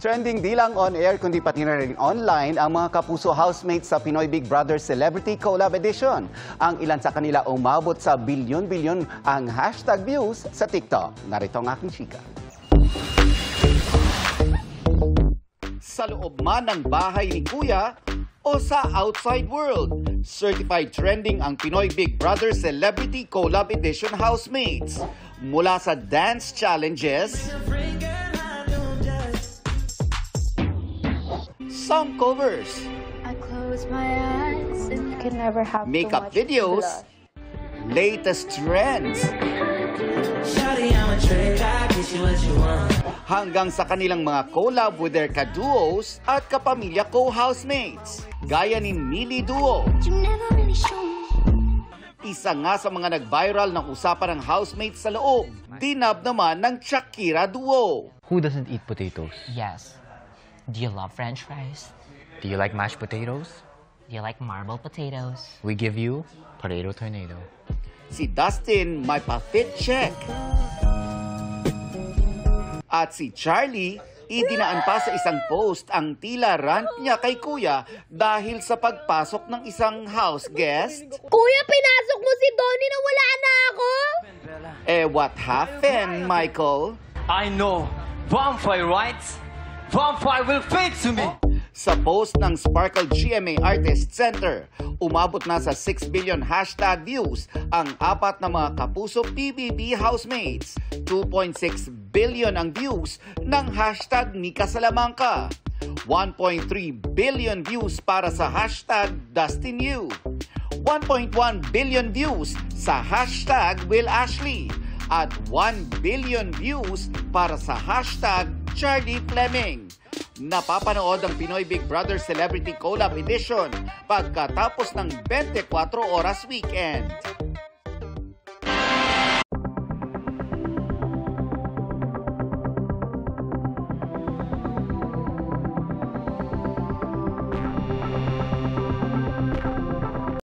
Trending di lang on-air kundi pati na rin online ang mga kapuso housemates sa Pinoy Big Brother Celebrity Collab Edition. Ang ilan sa kanila umabot sa bilyon-bilyon ang hashtag views sa TikTok. Narito ang aking chika. Sa loob man ng bahay ni Kuya o sa outside world, certified trending ang Pinoy Big Brother Celebrity Collab Edition housemates. Mula sa dance challenges, song covers, makeup videos, latest trends, hanggang sa kanilang mga collab with their ka-duos at kapamilya co-housemates, gaya ni Mili Duo. Isa nga sa mga nag-viral ng usapan ng housemates sa loob, dinab naman ng Shakira Duo. Who doesn't eat potatoes? Yes. Do you love French fries? Do you like mashed potatoes? Do you like marble potatoes? We give you potato tornado. Si Dustin may pa-fit check. At si Charlie, idinaan pa sa isang post ang tila rant niya kay Kuya dahil sa pagpasok ng isang house guest. Kuya, pinasok mo si Donnie na wala na ako? What happened, Michael? I know. Vampire, right? Vampire will fade to me. Sa post ng Sparkle GMA Artist Center, umabot na sa 6 billion hashtag views ang apat na mga kapuso PBB housemates. 2.6 billion ang views ng hashtag Mika Salamanca. 1.3 billion views para sa hashtag Dustin Yu. 1.1 billion views sa hashtag Will Ashley. At 1 billion views para sa hashtag Charlie Fleming. Napapanood ang Pinoy Big Brother Celebrity Collab Edition pagkatapos ng 24 oras weekend.